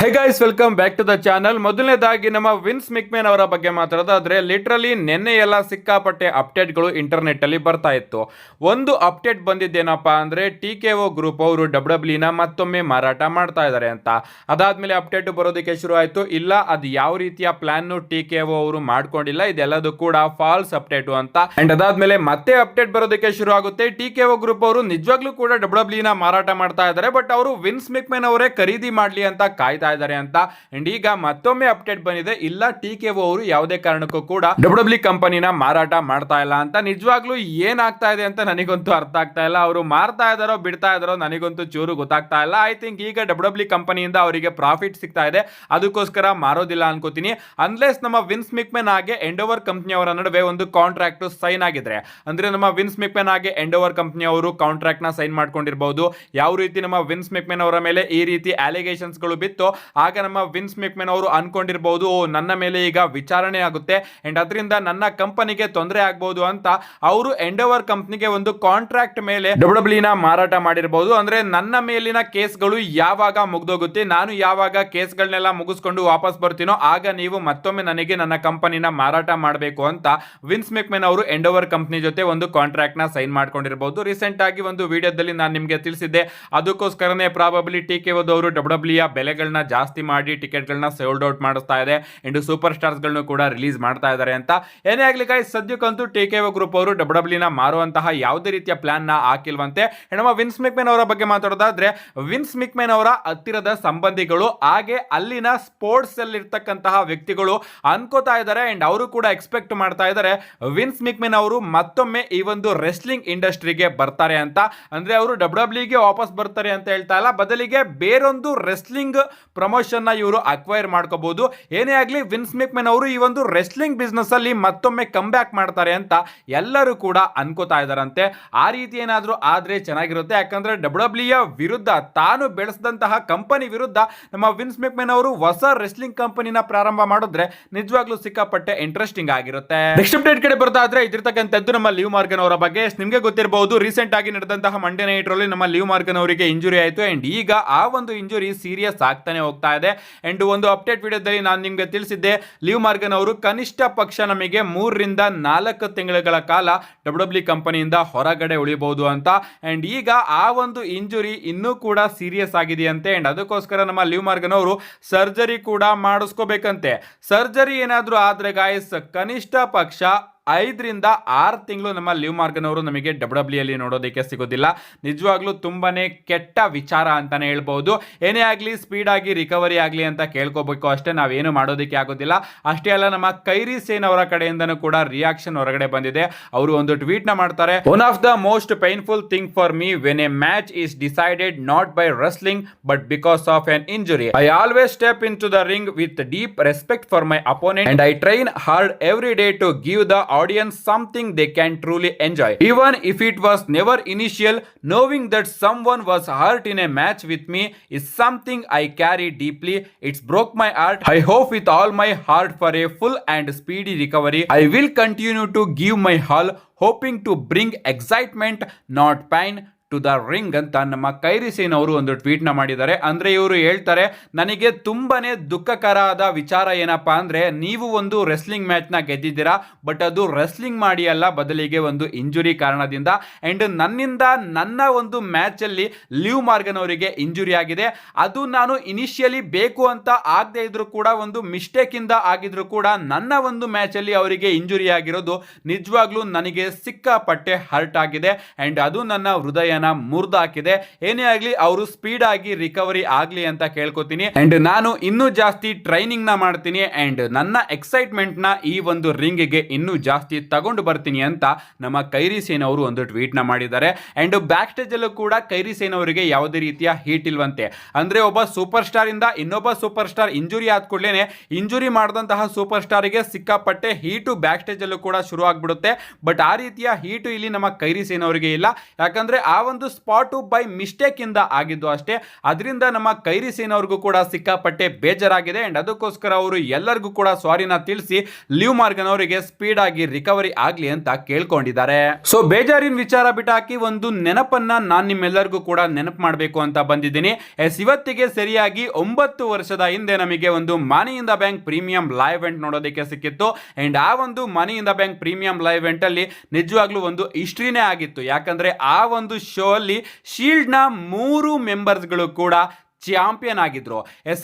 High guys, welcome back to the channel. ಮೊದಲನೇದಾಗಿ ನಮ್ಮ wins ಮಿಕ್ಮೆನ್ ಅವರ ಬಗ್ಗೆ ಮಾತಾಡೋದಾದ್ರೆ ಲಿಟ್ರಲಿ ನಿನ್ನೆ ಎಲ್ಲ ಸಿಕ್ಕಾಪಟ್ಟೆ ಅಪ್ಡೇಟ್ಗಳು ಇಂಟರ್ನೆಟ್ ಅಲ್ಲಿ ಬರ್ತಾ ಇತ್ತು. ಒಂದು ಅಪ್ಡೇಟ್ ಬಂದಿದ್ದೇನಪ್ಪ ಅಂದ್ರೆ TKO ಗ್ರೂಪ್ ಅವರು WWE ಮತ್ತೊಮ್ಮೆ ಮಾರಾಟ ಮಾಡ್ತಾ ಇದ್ದಾರೆ ಅಂತ. ಅದಾದ್ಮೇಲೆ ಅಪ್ಡೇಟ್ ಬರೋದಕ್ಕೆ ಶುರು ಆಯ್ತು. ಇಲ್ಲ, ಅದು ಯಾವ ರೀತಿಯ ಪ್ಲಾನ್ TKO ಅವರು ಮಾಡ್ಕೊಂಡಿಲ್ಲ, ಇದೆಲ್ಲದೂ ಕೂಡ ಫಾಲ್ಸ್ ಅಪ್ಡೇಟ್ ಅಂತ. ಅಂಡ್ ಅದಾದ್ಮೇಲೆ ಮತ್ತೆ ಅಪ್ಡೇಟ್ ಬರೋದಕ್ಕೆ ಶುರು ಆಗುತ್ತೆ. TKO ಗ್ರೂಪ್ ಅವರು ನಿಜವಾಗ್ಲೂ ಕೂಡ WWE ಮಾರಾಟ ಮಾಡ್ತಾ ಇದ್ದಾರೆ, ಬಟ್ ಅವರು ವಿನ್ಸ್ ಮಿಕ್ಮೆನ್ ಅವರೇ ಖರೀದಿ ಮಾಡ್ಲಿ ಅಂತ ಕಾಯ್ತಾ ಇದ್ದಾರೆ ಅಂತ. ಅಂಡ್ ಈಗ ಮತ್ತೊಮ್ಮೆ ಅಪ್ಡೇಟ್ ಬಂದಿದೆ, ಇಲ್ಲ TKO ಅವರು ಯಾವುದೇ ಕಾರಣಕ್ಕೂ ಕೂಡ WWE ಕಂಪನಿನ ಮಾರಾಟ ಮಾಡ್ತಾ ಇಲ್ಲ ಅಂತ. ನಿಜವಾಗ್ಲೂ ಏನಾಗ್ತಾ ಇದೆ ಅಂತ ನನಗಂತೂ ಅರ್ಥ ಆಗ್ತಾ ಇಲ್ಲ. ಅವರು ಮಾರ್ತಾ ಇದಾರೋ ಬಿಡ್ತಾ ಇದಾರೋ ನನಗಂತೂ ಚೂರು ಗೊತ್ತಾಗ್ತಾ ಇಲ್ಲ. ಐ ಥಿಂಕ್ ಈಗ WWE ಕಂಪನಿಯಿಂದ ಅವರಿಗೆ ಪ್ರಾಫಿಟ್ ಸಿಗ್ತಾ ಇದೆ, ಅದಕ್ಕೋಸ್ಕರ ಮಾರೋದಿಲ್ಲ ಅನ್ಕೋತೀನಿ. ಅನ್ಲೆಸ್ ನಮ್ಮ ವಿನ್ಸ್ ಮಿಕ್ಮೆನ್ ಹಾಗೆ ಎಂಡೋವರ್ ಕಂಪನಿ ಅವರ ನಡುವೆ ಒಂದು ಕಾಂಟ್ರಾಕ್ಟ್ ಸೈನ್ ಆಗಿದ್ರೆ, ಅಂದ್ರೆ ನಮ್ಮ ವಿನ್ಸ್ ಮಿಕ್ಮೆನ್ ಹಾಗೆ ಎಂಡೋವರ್ ಕಂಪನಿ ಅವರು ಕಾಂಟ್ರಾಕ್ಟ್ ನ ಸೈನ್ ಮಾಡ್ಕೊಂಡಿರಬಹುದು. ಯಾವ ರೀತಿ ನಮ್ಮ ವಿನ್ಸ್ ಮಿಕ್ಮೆನ್ ಅವರ ಮೇಲೆ ಈ ರೀತಿ ಅಲಿಗೇಷನ್ಸ್ ಗಳು ಬಿತ್ತು, ಆಗ ನಮ್ಮ ವಿನ್ಸ್ ಮಿಕ್ಮೆನ್ ಅವರು ಅನ್ಕೊಂಡಿರಬಹುದು ನನ್ನ ಮೇಲೆ ಈಗ ವಿಚಾರಣೆ ಆಗುತ್ತೆ ಅಂಡ್ ಅದರಿಂದ ನನ್ನ ಕಂಪನಿಗೆ ತೊಂದರೆ ಆಗಬಹುದು ಅಂತ ಅವರು ಎಂಡೋವರ್ ಕಂಪನಿಗೆ ಒಂದು ಕಾಂಟ್ರಾಕ್ಟ್ ಮೇಲೆ WWE ಮಾರಾಟ ಮಾಡಿರಬಹುದು. ಅಂದ್ರೆ ನನ್ನ ಮೇಲಿನ ಕೇಸ್ಗಳು ಯಾವಾಗ ಮುಗ್ದೋಗುತ್ತೆ, ನಾನು ಯಾವಾಗ ಕೇಸ್ಗಳನ್ನೆಲ್ಲ ಮುಗಿಸ್ಕೊಂಡು ವಾಪಸ್ ಬರ್ತೀನೋ ಆಗ ನೀವು ಮತ್ತೊಮ್ಮೆ ನನಗೆ ನನ್ನ ಕಂಪನಿನ ಮಾರಾಟ ಮಾಡಬೇಕು ಅಂತ ವಿನ್ಸ್ ಮಿಕ್ಮೆನ್ ಅವರು ಎಂಡೋವರ್ ಕಂಪನಿ ಜೊತೆ ಒಂದು ಕಾಂಟ್ರಾಕ್ಟ್ ನ ಸೈನ್ ಮಾಡ್ಕೊಂಡಿರಬಹುದು. ರೀಸೆಂಟ್ ಆಗಿ ಒಂದು ವಿಡಿಯೋದಲ್ಲಿ ನಾನು ನಿಮಗೆ ತಿಳಿಸಿದ್ದೆ, ಅದಕ್ಕೋಸ್ಕರನೇ ಪ್ರಾಬಬ್ಲಿ TKO ಅವರು WWE ಬೆಲೆಗಳನ್ನ ಜಾಸ್ತಿ ಮಾಡಿ ಟಿಕೆಟ್ ಗಳನ್ನ ಸೋಲ್ಡ್ ಔಟ್ ಮಾಡಿಸ್ತಾ ಇದೆ ಅಂಡ್ ಸೂಪರ್ ಸ್ಟಾರ್ಸ್ ಗಳನ್ನು ಕೂಡ ರಿಲೀಸ್ ಮಾಡ್ತಾ ಇದ್ದಾರೆ ಅಂತ. ಏನೇ ಆಗ್ಲಿ ಗೈಸ್, ಸದ್ಯಕ್ಕಂತೂ TKO ಗ್ರೂಪ್ ಅವರು WWE ಮಾರುವಂತಹ ಯಾವುದೇ ರೀತಿಯ ಪ್ಲಾನ್ ನ ಹಾಕಿಲ್ವಂತೆ. ನಮ್ಮ ವಿನ್ಸ್ ಮಿಕ್ಮೆನ್ ಅವರ ಬಗ್ಗೆ ಮಾತಾಡೋದಾದ್ರೆ, ವಿನ್ಸ್ ಮಿಕ್ಮೆನ್ ಅವರ ಹತ್ತಿರದ ಸಂಬಂಧಿಗಳು ಹಾಗೆ ಅಲ್ಲಿನ ಸ್ಪೋರ್ಟ್ಸ್ ಅಲ್ಲಿ ಇರ್ತಕ್ಕಂತಹ ವ್ಯಕ್ತಿಗಳು ಅನ್ಕೋತಾ ಇದ್ದಾರೆ ಅಂಡ್ ಅವರು ಕೂಡ ಎಕ್ಸ್ಪೆಕ್ಟ್ ಮಾಡ್ತಾ ಇದ್ದಾರೆ ವಿನ್ಸ್ ಮಿಕ್ಮೆನ್ ಅವರು ಮತ್ತೊಮ್ಮೆ ಈ ಒಂದು ರೆಸ್ಲಿಂಗ್ ಇಂಡಸ್ಟ್ರಿಗೆ ಬರ್ತಾರೆ ಅಂತ. ಅಂದ್ರೆ ಅವರು WWE ಗೆ ವಾಪಸ್ ಬರ್ತಾರೆ ಅಂತ ಹೇಳ್ತಾ ಇಲ್ಲ, ಬದಲಿಗೆ ಬೇರೊಂದು ರೆಸ್ಲಿಂಗ್ ಪ್ರಮೋಷನ್ ನ ಇವರು ಅಕ್ವೈರ್ ಮಾಡ್ಕೋಬಹುದು. ಏನೇ ಆಗಲಿ ವಿನ್ಸ್ ಮಿಕ್ಮೆನ್ ಅವರು ಈ ಒಂದು ರೆಸ್ಲಿಂಗ್ ಬಿಸ್ನೆಸ್ ಅಲ್ಲಿ ಮತ್ತೊಮ್ಮೆ ಕಮ್ ಬ್ಯಾಕ್ ಮಾಡ್ತಾರೆ ಅಂತ ಎಲ್ಲರೂ ಕೂಡ ಅನ್ಕೋತಾ ಇದಾರಂತೆ. ಆ ರೀತಿ ಏನಾದ್ರೂ ಆದ್ರೆ ಚೆನ್ನಾಗಿರುತ್ತೆ, ಯಾಕಂದ್ರೆ WWE ವಿರುದ್ಧ ತಾನು ಬೆಳೆಸಿದಂತಹ ಕಂಪನಿ ವಿರುದ್ಧ ನಮ್ಮ ವಿನ್ಸ್ ಮಿಕ್ಮೆನ್ ಅವರು ಹೊಸ ರೆಸ್ಲಿಂಗ್ ಕಂಪನಿನ ಪ್ರಾರಂಭ ಮಾಡಿದ್ರೆ ನಿಜವಾಗ್ಲೂ ಸಿಕ್ಕಾಪಟ್ಟೆ ಇಂಟ್ರೆಸ್ಟಿಂಗ್ ಆಗಿರುತ್ತೆ. ನೆಕ್ಸ್ಟ್ ಅಪ್ಡೇಟ್ ಕಡೆ ಬರ್ತಾದ್ರೆ ಇದಿರ್ತಕ್ಕಂಥದ್ದು ನಮ್ಮ ಲಿವ್ ಮಾರ್ಗನ್ ಅವರ ಬಗ್ಗೆ. ನಿಮಗೆ ಗೊತ್ತಿರಬಹುದು, ರೀಸೆಂಟ್ ಆಗಿ ನಡೆದಂತಹ ಮಂಡೇ ನೈಟ್ ರಲ್ಲಿ ನಮ್ಮ ಲಿವ್ ಮಾರ್ಗನ್ ಅವರಿಗೆ ಇಂಜುರಿ ಆಯಿತು ಅಂಡ್ ಈಗ ಆ ಒಂದು ಇಂಜುರಿ ಸೀರಿಯಸ್ ಆಗ್ತಾನೆ ಹೋಗ್ತಾ ಇದೆ. ಅಂಡ್ ಒಂದು ಅಪ್ಡೇಟ್ ವಿಡಿಯೋದಲ್ಲಿ ನಾನು ನಿಮಗೆ ತಿಳಿಸಿದ್ದೆ, ಲಿವ್ ಮಾರ್ಗನ್ ಅವರು ಕನಿಷ್ಠ ಪಕ್ಷ ನಮಗೆ 3 ರಿಂದ 4 ತಿಂಗಳ ಕಾಲ WWE ಕಂಪನಿಯಿಂದ ಹೊರಗಡೆ ಉಳಿಬಹುದು ಅಂತ. ಅಂಡ್ ಈಗ ಆ ಒಂದು ಇಂಜುರಿ ಇನ್ನೂ ಕೂಡ ಸೀರಿಯಸ್ ಆಗಿದೆಯಂತೆ ಅಂಡ್ ಅದಕ್ಕೋಸ್ಕರ ನಮ್ಮ ಲಿವ್ ಮಾರ್ಗನ್ ಅವರು ಸರ್ಜರಿ ಕೂಡ ಮಾಡಿಸ್ಕೋಬೇಕಂತೆ. ಸರ್ಜರಿ ಏನಾದ್ರೂ ಆದ್ರೆ ಗಾಯ್ಸ್ ಕನಿಷ್ಠ ಪಕ್ಷ 5 ರಿಂದ 6 ತಿಂಗಳು ನಮ್ಮ ಲಿವ್ ಮಾರ್ಗನ್ ಅವರು ನಮಗೆ WWE ಅಲ್ಲಿ ನೋಡೋದಕ್ಕೆ ಸಿಗೋದಿಲ್ಲ. ನಿಜವಾಗ್ಲೂ ತುಂಬಾನೇ ಕೆಟ್ಟ ವಿಚಾರ ಅಂತಾನೆ ಹೇಳ್ಬಹುದು. ಏನೇ ಆಗಲಿ ಸ್ಪೀಡ್ ಆಗಿ ರಿಕವರಿ ಆಗಲಿ ಅಂತ ಕೇಳ್ಕೋಬೇಕು ಅಷ್ಟೇ, ನಾವೇನು ಮಾಡೋದಕ್ಕೆ ಆಗೋದಿಲ್ಲ. ಅಷ್ಟೇ ಅಲ್ಲ, ನಮ್ಮ ಕೈರಿ ಸೇನ್ ಅವರ ಕಡೆಯಿಂದನೂ ಕೂಡ ರಿಯಾಕ್ಷನ್ ಹೊರಗಡೆ ಬಂದಿದೆ. ಅವರು ಒಂದು ಟ್ವೀಟ್ ನ ಮಾಡ್ತಾರೆ, one of the most painful thing for me when a match is decided not by wrestling but because of an injury. I always step into the ring with deep respect for my opponent and I train hard every day to give the audience something they can truly enjoy. Even if it was never initial, knowing that someone was hurt in a match with me is something I carry deeply. It's broke my heart. I hope with all my heart for a full and speedy recovery. I will continue to give my all, hoping to bring excitement, not pain, to the ring ಅಂತ ನಮ್ಮ ಕೈರಿ ಸೇನ್ ಅವರು ಒಂದು tweet ನ ಮಾಡಿದ್ದಾರೆ. ಅಂದ್ರೆ ಇವರು ಹೇಳ್ತಾರೆ, ನನಗೆ ತುಂಬಾನೇ ದುಃಖಕರ ಆದ ವಿಚಾರ ಏನಪ್ಪಾ ಅಂದ್ರೆ, ನೀವು ಒಂದು ರೆಸ್ಲಿಂಗ್ ಮ್ಯಾಚ್ ನ ಗೆದ್ದಿದ್ದೀರಾ, ಬಟ್ ಅದು ರೆಸ್ಲಿಂಗ್ ಮಾಡಿ ಅಲ್ಲ, ಬದಲಿಗೆ ಒಂದು ಇಂಜುರಿ ಕಾರಣದಿಂದ. ಅಂಡ್ ನನ್ನಿಂದ ನನ್ನ ಒಂದು ಮ್ಯಾಚ್ ಅಲ್ಲಿ ಲಿವ್ ಮಾರ್ಗನ್ ಅವರಿಗೆ ಇಂಜುರಿ ಆಗಿದೆ. ಅದು ನಾನು ಇನಿಷಿಯಲಿ ಬೇಕು ಅಂತ ಆಗದೆ ಇದ್ರು ಕೂಡ, ಒಂದು ಮಿಸ್ಟೇಕ್ ಇಂದ ಆಗಿದ್ರು ಕೂಡ ನನ್ನ ಒಂದು ಮ್ಯಾಚ್ ಅಲ್ಲಿ ಅವರಿಗೆ ಇಂಜುರಿ ಆಗಿರೋದು ನಿಜವಾಗ್ಲೂ ನನಗೆ ಸಿಕ್ಕಾಪಟ್ಟೆ ಹರ್ಟ್ ಆಗಿದೆ ಅಂಡ್ ಅದು ನನ್ನ ಹೃದಯ ಮುರಿದಾಕಿದೆ. ಏನೇ ಆಗ್ಲಿ ಅವರು ಸ್ಪೀಡ್ ಆಗಿ ರಿಕವರಿ ಆಗ್ಲಿ ಅಂತ ಕೇಳ್ಕೊತೀನಿ ಅಂಡ್ ನಾನು ಇನ್ನೂ ಜಾಸ್ತಿ ಟ್ರೈನಿಂಗ್ ನ ಮಾಡ್ತೀನಿ ಅಂಡ್ ನನ್ನ ಎಕ್ಸೈಟ್ಮೆಂಟ್ ನ ಈ ಒಂದು ರಿಂಗ್ ಗೆ ಇನ್ನೂ ಜಾಸ್ತಿ ತಗೊಂಡು ಬರ್ತೀನಿ ಅಂತ ನಮ್ಮ ಕೈರಿ ಸೇನ್ ಅವರು ಒಂದು ಟ್ವೀಟ್ ನ ಮಾಡಿದ್ದಾರೆ. ಅಂಡ್ ಬ್ಯಾಕ್ ಸ್ಟೇಜ್ ಅಲ್ಲೂ ಕೂಡ ಕೈರಿ ಸೇನ್ ಅವರಿಗೆ ಯಾವುದೇ ರೀತಿಯ ಹೀಟ್ ಇಲ್ವಂತೆ. ಅಂದ್ರೆ ಒಬ್ಬ ಸೂಪರ್ ಸ್ಟಾರ್ ಇಂದ ಇನ್ನೊಬ್ಬ ಸೂಪರ್ ಸ್ಟಾರ್ ಇಂಜುರಿ ಆದ ಕೂಡಲೇ ಇಂಜುರಿ ಮಾಡಿದಂತಹ ಸೂಪರ್ ಸ್ಟಾರ್ ಗೆ ಸಿಕ್ಕಾಪಟ್ಟೆ ಹೀಟು ಬ್ಯಾಕ್ ಸ್ಟೇಜ್ ಅಲ್ಲೂ ಕೂಡ ಶುರು ಆಗ್ಬಿಡುತ್ತೆ. ಬಟ್ ಆ ರೀತಿಯ ಹೀಟು ಇಲ್ಲಿ ನಮ್ಮ ಕೈರಿ ಸೇನ್ ಅವರಿಗೆ ಇಲ್ಲ, ಯಾಕಂದ್ರೆ ಆ ಒಂದು ಸ್ಪಾಟು ಬೈ ಮಿಸ್ಟೇಕ್ ಇಂದ ಆಗಿದ್ದು ಅಷ್ಟೇ. ಅದರಿಂದ ನಮ್ಮ ಕೈರಿ ಸೇನ್ ಅವ್ರಿಗೂ ಕೂಡ ಸಿಕ್ಕಾಪಟ್ಟೆ ಬೇಜಾರಾಗಿದೆ ಅಂಡ್ ಅದಕ್ಕೋಸ್ಕರ ಅವರು ಎಲ್ಲರಿಗೂ ಕೂಡ ಸಾರಿನ ತಿಳಿಸಿ ಲಿವ್ ಮಾರ್ಗನ್ ಅವರಿಗೆ ಸ್ಪೀಡ್ ಆಗಿ ರಿಕವರಿ ಆಗ್ಲಿ ಅಂತ ಕೇಳ್ಕೊಂಡಿದ್ದಾರೆ. ಸೊ ಬೇಜಾರಿನ ವಿಚಾರ ಬಿಟ್ಟಾಕಿ ಒಂದು ನೆನಪನ್ನ ನಾನು ನಿಮ್ಮೆಲ್ಲರಿಗೂ ಕೂಡ ನೆನಪು ಮಾಡಬೇಕು ಅಂತ ಬಂದಿದ್ದೀನಿ. ಇವತ್ತಿಗೆ ಸರಿಯಾಗಿ 9 ವರ್ಷದ ಹಿಂದೆ ನಮಗೆ ಒಂದು money in the bank premium live event ನೋಡೋದಕ್ಕೆ ಸಿಕ್ಕಿತ್ತು ಅಂಡ್ ಆ ಒಂದು money in the bank premium live event ಅಲ್ಲಿ ನಿಜವಾಗ್ಲೂ ಒಂದು ಹಿಸ್ಟ್ರಿನೇ ಆಗಿತ್ತು. ಯಾಕಂದ್ರೆ ಆ ಒಂದು ಶೋ ಅಲ್ಲಿ ಶೀಲ್ಡ್ ನ 3 ಮೆಂಬರ್ಸ್ ಗಳು ಕೂಡ ಚಾಂಪಿಯನ್ ಆಗಿದ್ರು.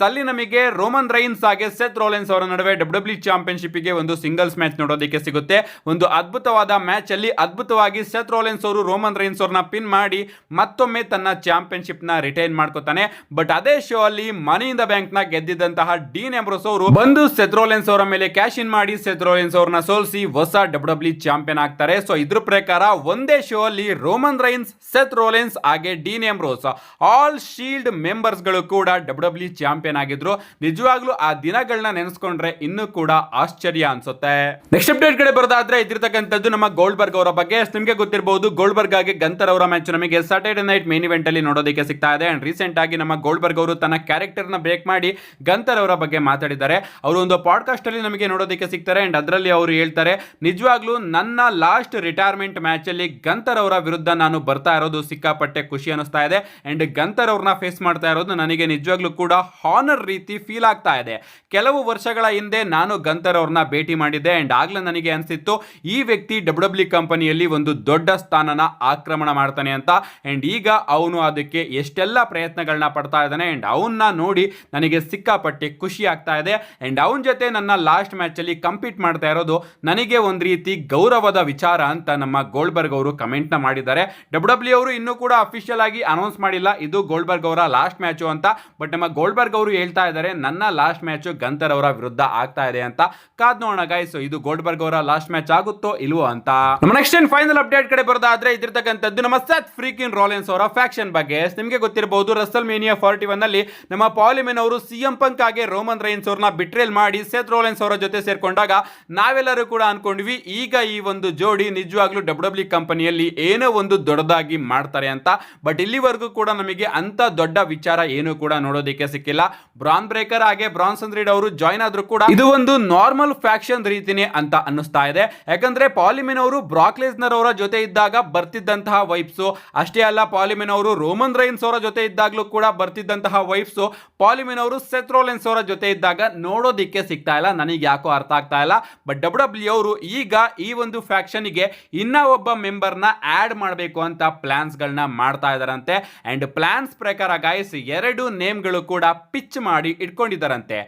ಅಲ್ಲಿ ನಮಗೆ ರೋಮನ್ ರೈನ್ಸ್ ಹಾಗೆ ಸೆತ್ ರೋಲೆನ್ಸ್ ಅವರ ನಡುವೆ ಡಬ್ಲ್ಯೂ ಚಾಂಪಿಯನ್ಶಿಪ್ ಗೆ ಒಂದು ಸಿಂಗಲ್ಸ್ ಮ್ಯಾಚ್ ನೋಡೋದಕ್ಕೆ ಸಿಗುತ್ತೆ. ಒಂದು ಅದ್ಭುತವಾದ ಮ್ಯಾಚ್ ಅಲ್ಲಿ ಅದ್ಭುತವಾಗಿ ಸೆತ್ ರೋಲೆನ್ಸ್ ಅವರು ರೋಮನ್ ರೈನ್ಸ್ ಅವ್ರನ್ನ ಪಿನ್ ಮಾಡಿ ಮತ್ತೊಮ್ಮೆ ತನ್ನ ಚಾಂಪಿಯನ್ಶಿಪ್ ನ ರಿಟೈನ್ ಮಾಡ್ಕೋತಾನೆ. ಬಟ್ ಅದೇ ಶೋ ಅಲ್ಲಿ ಮನಿ ಇನ್ ದ ಬ್ಯಾಂಕ್ ನ ಗೆದ್ದಿದ್ದಂತಹ ಡೀನ್ ಆಂಬ್ರೋಸ್ ಅವರು ಬಂದು ಸೆತ್ ರೋಲೆನ್ಸ್ ಅವರ ಮೇಲೆ ಕ್ಯಾಶ್ ಇನ್ ಮಾಡಿ ಸೆತ್ ರೋಲೆನ್ಸ್ ಅವ್ರನ್ನ ಸೋಲಿಸಿ ಹೊಸ ಡಬ್ಲ್ಯೂ ಚಾಂಪಿಯನ್ ಆಗ್ತಾರೆ. ಸೊ ಇದ್ರ ಪ್ರಕಾರ ಒಂದೇ ಶೋ ಅಲ್ಲಿ ರೋಮನ್ ರೈನ್ಸ್, ಸೆತ್ ರೋಲೆನ್ಸ್ ಹಾಗೆ dean Ambrose all shield members ಗಳು ಕೂಡ ಡಬ್ಲ್ಯೂ ಚಾಂಪಿಯನ್ ಆಗಿದ್ರು. ನಿಜವಾಗ್ಲೂ ಆ ದಿನಗಳನ್ನ ನೆನೆಸ್ಕೊಂಡ್ರೆ ಇನ್ನೂ ಕೂಡ ಆಶ್ಚರ್ಯ ಅನ್ಸುತ್ತೆ. ನೆಕ್ಸ್ಟ್ ಅಪ್ಡೇಟ್ ಕಡೆ ಬರೋದಾದ್ರೆ ಇದಿರ್ತಕ್ಕಂಥದ್ದು ನಮ್ಮ ಗೋಲ್ಡ್ಬರ್ಗ್ ಅವರ ಬಗ್ಗೆ. ನಿಮಗೆ ಗೊತ್ತಿರಬಹುದು ಗೋಲ್ಡ್ಬರ್ಗ್ ಆಗಿ ಗಂತರ್ ಅವರ ಮ್ಯಾಚ್ ನಮಗೆ ಸ್ಯಾಟರ್ಡೆ ನೈಟ್ ಮೇನ್ ಇವೆಂಟ್ ಅಲ್ಲಿ ನೋಡೋದಕ್ಕೆ ಸಿಗ್ತಾ ಇದೆ. ಅಂಡ್ ರೀಸೆಂಟ್ ಆಗಿ ನಮ್ಮ ಗೋಲ್ಡ್ಬರ್ಗ್ ಅವರು ತನ್ನ ಕ್ಯಾರೆಕ್ಟರ್ ನ ಬ್ರೇಕ್ ಮಾಡಿ ಗಂತರ್ ಅವರ ಬಗ್ಗೆ ಮಾತಾಡಿದ್ದಾರೆ. ಅವರು ಒಂದು ಪಾಡ್ಕಾಸ್ಟ್ ಅಲ್ಲಿ ನಮಗೆ ನೋಡೋದಕ್ಕೆ ಸಿಗ್ತಾರೆ ಅಂಡ್ ಅದರಲ್ಲಿ ಅವರು ಹೇಳ್ತಾರೆ, ನಿಜವಾಗ್ಲೂ ನನ್ನ ಲಾಸ್ಟ್ ರಿಟೈರ್ಮೆಂಟ್ ಮ್ಯಾಚ್ ಅಲ್ಲಿ ಗಂತರ್ ಅವರ ವಿರುದ್ಧ ನಾನು ಬರ್ತಾ ಇರೋದು ಸಿಕ್ಕಾಪಟ್ಟೆ ಖುಷಿ ಅನಿಸ್ತಾ ಇದೆ ಅಂಡ್ ಗಂತರ್ ಅವ್ರನ್ನ ಫೇಸ್ ಮಾಡ್ತಾ ಇರೋದು ನನಗೆ ನಿಜವಾಗ್ಲೂ ಕೂಡ ಹಾನರ್ ರೀತಿ ಫೀಲ್ ಆಗ್ತಾ ಇದೆ. ಕೆಲವು ವರ್ಷಗಳ ಹಿಂದೆ ನಾನು ಗಂತರ್ ಅವ್ರನ್ನ ಭೇಟಿ ಮಾಡಿದ್ದೆ ಅಂಡ್ ಆಗ್ಲೇ ನನಗೆ ಅನಿಸಿತ್ತು ಈ ವ್ಯಕ್ತಿ ಡಬ್ಲ್ಯೂ ಕಂಪನಿಯಲ್ಲಿ ಒಂದು ದೊಡ್ಡ ಸ್ಥಾನನ ಆಕ್ರಮಣ ಮಾಡ್ತಾನೆ ಅಂತ. ಅಂಡ್ ಈಗ ಅವನು ಅದಕ್ಕೆ ಎಷ್ಟೆಲ್ಲ ಪ್ರಯತ್ನಗಳನ್ನ ಪಡ್ತಾ ಇದ್ದಾನೆ ಅಂಡ್ ಅವನ್ನ ನೋಡಿ ನನಗೆ ಸಿಕ್ಕಾಪಟ್ಟೆ ಖುಷಿ ಆಗ್ತಾ ಇದೆ. ಅಂಡ್ ಅವನ ಜೊತೆ ನನ್ನ ಲಾಸ್ಟ್ ಮ್ಯಾಚ್ ಅಲ್ಲಿ ಕಂಪೀಟ್ ಮಾಡ್ತಾ ಇರೋದು ನನಗೆ ಒಂದು ರೀತಿ ಗೌರವದ ವಿಚಾರ ಅಂತ ನಮ್ಮ ಗೋಲ್ಡ್ಬರ್ಗ್ ಅವರು ಕಮೆಂಟ್ ನ ಮಾಡಿದ್ದಾರೆ. ಡಬ್ಲ್ಯೂ ಅವರು ಇನ್ನೂ ಕೂಡ ಅಫಿಷಿಯಲ್ ಆಗಿ ಅನೌನ್ಸ್ ಮಾಡಿಲ್ಲ ಇದು ಗೋಲ್ಡ್ಬರ್ಗ್ ಅವರ ಲಾಸ್ಟ್ ಮ್ಯಾಚ್ ಅಂತ. ಬಟ್ ನಮ್ಮ ಗೋಲ್ಡ್ಬರ್ಗ್ ಅವರು ಹೇಳ್ತಾ ಇದ್ದಾರೆ ನನ್ನ ಲಾಸ್ಟ್ ಮ್ಯಾಚ್ ಗಂತರ್ ಅವರ ವಿರುದ್ಧ ಆಗ್ತಾ ಇದೆ ಅಂತ. ಕಾದ್ ನೋಡೋಣ ಗೈಸ್, ಇದು ಗೋಲ್ಡ್ಬರ್ಗ್ ಅವರ ಲಾಸ್ಟ್ ಮ್ಯಾಚ್ ಆಗುತ್ತೋ ಇಲ್ವೋ ಅಂತ. ನಮ್ಮ ನೆಕ್ಸ್ಟ್ ಅಂಡ್ ಫೈನಲ್ ಅಪ್ಡೇಟ್ ಕಡೆ ಬರೋದಾದ್ರೆ ಇದಿರ್ತಕ್ಕಂಥದ್ದು ನಮ್ಮ ಸೆತ್ ಫ್ರೀಕಿನ್ ರೋಲೆನ್ಸ್ ಅವರ ಫ್ಯಾಕ್ಷನ್ ಬಗ್ಗೆ. ನಿಮಗೆ ಗೊತ್ತಿರಬಹುದು ರಸಲ್ ಮೇನಿಯಾ 41 ಅಲ್ಲಿ ನಮ್ಮ ಪಾಲಿಮೆನ್ ಅವರು ಸಿಎಂ ಪಂಕ್ ಆಗಿ ರೋಮನ್ ರೈನ್ಸ್ ಅವ್ರನ್ನ ಬಿಟ್ರೇಲ್ ಮಾಡಿ ಸೆತ್ ರೋಲೆನ್ಸ್ ಅವರ ಜೊತೆ ಸೇರ್ಕೊಂಡಾಗ ನಾವೆಲ್ಲರೂ ಕೂಡ ಅನ್ಕೊಂಡ್ವಿ ಈಗ ಈ ಒಂದು ಜೋಡಿ ನಿಜವಾಗ್ಲೂ ಡಬ್ಲ್ಯೂ ಕಂಪನಿಯಲ್ಲಿ ಏನೋ ಒಂದು ದೊಡ್ಡದಾಗಿ ಮಾಡ್ತಾರೆ ಅಂತ. ಬಟ್ ಇಲ್ಲಿವರೆಗೂ ಕೂಡ ನಮಗೆ ಅಂತ ದೊಡ್ಡ ವಿಚಾರ ಏನು ಕೂಡ ನೋಡೋದಕ್ಕೆ ಸಿಕ್ಕಿಲ್ಲ. ಬ್ರಾನ್ ಬ್ರೇಕರ್ ಹಾಗೆ ಬ್ರಾನ್ಸನ್ ರೀಡ್ ಅವರು ಜಾಯ್ನ್ ಆದ್ರೂ ಕೂಡ ಇದು ಒಂದು ನಾರ್ಮಲ್ ಫ್ಯಾಕ್ಷನ್ ರೀತಿನೇ ಅಂತ ಅನ್ನಿಸ್ತಾ ಇದೆ. ಯಾಕಂದ್ರೆ ಪಾಲಿಮೆನ್ ಅವರು ಬ್ರಾಕ್ ಲೆಸ್ನರ್ ಅವರ ಜೊತೆ ಇದ್ದಾಗ ಬರ್ತಿದ್ದಂತಹ ವೈಬ್ಸ್ ಅಷ್ಟೇ ಅಲ್ಲ, ಪಾಲಿಮೆನ್ ಅವರು ರೋಮನ್ ರೈನ್ಸ್ ಅವರ ಜೊತೆ ಇದ್ದಾಗಲೂ ಕೂಡ ಬರ್ತಿದ್ದಂತಹ ವೈಬ್ಸ್ ಪಾಲಿಮೆನ್ ಅವರು ಸೆತ್ ರೋಲೆನ್ಸ್ ಅವರ ಜೊತೆ ಇದ್ದಾಗ ನೋಡೋದಿಕ್ಕೆ ಸಿಗ್ತಾ ಇಲ್ಲ. ನನಗೆ ಯಾಕೋ ಅರ್ಥ ಆಗ್ತಾ ಇಲ್ಲ. ಬಟ್ ಡಬ್ಲ್ಯೂ ಅವರು ಈಗ ಈ ಒಂದು ಫ್ಯಾಕ್ಷನ್ ಗೆ ಇನ್ನ ಒಬ್ಬ ಮೆಂಬರ್ ನ ಆಡ್ ಮಾಡಬೇಕು ಅಂತ ಪ್ಲಾನ್ಸ್ ಗಳನ್ನ ಮಾಡ್ತಾ ಇದಾರಂತೆ. ಅಂಡ್ ಪ್ಲಾನ್ಸ್ ಪ್ರಕಾರ ಗೈಸ್ 2 ನೇಮ್ಗಳು ಕೂಡ ಪಿಚ್ ಮಾಡಿ ಇಟ್ಕೊಂಡಿದ್ದಾರಂತೆ.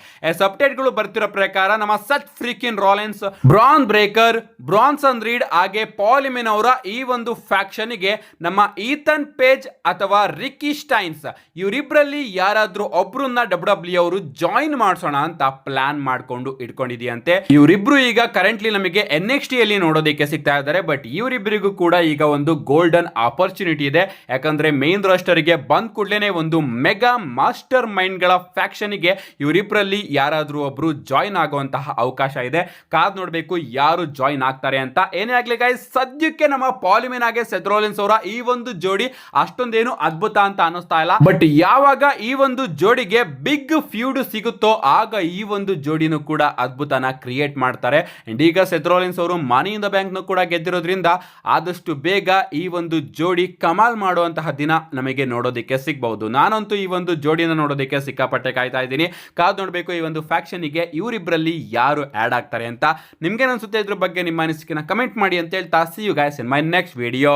ಅಪ್ಡೇಟ್ ಗಳು ಬರ್ತಿರೋ ಪ್ರಕಾರ ನಮ್ಮ Seth freakin Rollins, Bron Breakker, Bronson Reed ಹಾಗೆ ಪಾಲಿಮೆನ್ ಅವರ ಈ ಒಂದು ಫ್ಯಾಕ್ಷನ್ ಗೆ ನಮ್ಮ ಈಥನ್ ಪೇಜ್ ಅಥವಾ ರಿಕ್ಕಿ ಸ್ಟೈನ್ಸ್ ಇವರಿಬ್ಬರಲ್ಲಿ ಯಾರಾದ್ರೂ ಒಬ್ರನ್ನ ಡಬ್ಲ್ಯೂ ಅವರು ಜಾಯಿನ್ ಮಾಡಿಸೋಣ ಅಂತ ಪ್ಲಾನ್ ಮಾಡ್ಕೊಂಡು ಇಟ್ಕೊಂಡಿದೆಯಂತೆ. ಇವರಿಬ್ರು ಈಗ ಕರೆಂಟ್ಲಿ ನಮಗೆ NXT ಅಲ್ಲಿ ನೋಡೋದಕ್ಕೆ ಸಿಗ್ತಾ ಇದ್ದಾರೆ. ಬಟ್ ಇವರಿಬ್ಬರಿಗೂ ಕೂಡ ಈಗ ಒಂದು ಗೋಲ್ಡನ್ ಆಪರ್ಚುನಿಟಿ ಇದೆ. ಯಾಕಂದ್ರೆ ಮೇನ್ ರೋಸ್ಟರ್ ಗೆ ಬಂದ್ ಕೂಡಲೇ ಒಂದು ಮೆಗಾ ಮಾಸ್ಟರ್ ಮೈಂಡ್ ಗಳ ಫ್ಯಾಕ್ಷನ್ ಗೆ ಇವರಿಬ್ಬರಲ್ಲಿ ಯಾರಾದ್ರೂ ಒಬ್ರು ಜಾಯಿನ್ ಆಗುವಂತಹ ಅವಕಾಶ ಇದೆ. ಕಾದ್ ನೋಡ್ಬೇಕು ಯಾರು ಜಾಯಿನ್ ಆಗ್ತಾರೆ ಅಂತ. ಏನೇ ಆಗ್ಲಿ ಗೈಸ್, ಸದ್ಯಕ್ಕೆ ನಮ್ಮ ಪಾಲಿಮೆನ್ ಹಾಗೆ ಸೆತ್ ರೋಲೆನ್ಸ್ ಅವರ ಈ ಒಂದು ಜೋಡಿ ಅಷ್ಟೊಂದೇನು ಅದ್ಭುತ ಅಂತ ಅನ್ನಿಸ್ತಾ ಇಲ್ಲ. ಬಟ್ ಯಾವಾಗ ಈ ಒಂದು ಜೋಡಿಗೆ ಬಿಗ್ ಫ್ಯೂಡ್ ಸಿಗುತ್ತೋ ಆಗ ಈ ಒಂದು ಜೋಡಿನೂ ಕೂಡ ಅದ್ಭುತನ ಕ್ರಿಯೇಟ್ ಮಾಡ್ತಾರೆ. ಅಂಡ್ ಈಗ ಸೆತ್ ರೋಲೆನ್ಸ್ ಅವರು ಮನಿ ಇನ್ ದ ಬ್ಯಾಂಕ್ ನು ಕೂಡ ಗೆದ್ದಿರೋದ್ರಿಂದ ಆದಷ್ಟು ಬೇಗ ಈ ಒಂದು ಜೋಡಿ ಕಮಾಲ್ ಮಾಡುವಂತಹ ದಿನ ನಮಗೆ ನೋಡೋದಕ್ಕೆ ಸಿಗಬಹುದು. ನಾನಂತೂ ಈ ಒಂದು ಜೋಡಿನ ನೋಡೋದಕ್ಕೆ ಸಿಕ್ಕಾಪಟ್ಟೆ ಕಾಯ್ತಾ ಇದ್ದೀನಿ. ಕಾದ್ ನೋಡ್ಬೇಕು ಈ ಒಂದು ಫ್ಯಾಕ್ಷನ್ ಗೆ ಇವರಿಬ್ಬರಲ್ಲಿ ಯಾರು ಆಡ್ ಆಗ್ತಾರೆ ಅಂತ. ನಿಮ್ಗೆ ಅನ್ಸುತ್ತೆ ಇದ್ರ ಬಗ್ಗೆ ನಿಮ್ಮ ಅನಿಸಿಕೆನ ಕಮೆಂಟ್ ಮಾಡಿ ಅಂತ ಹೇಳ್ತಾ, see you guys in my next video.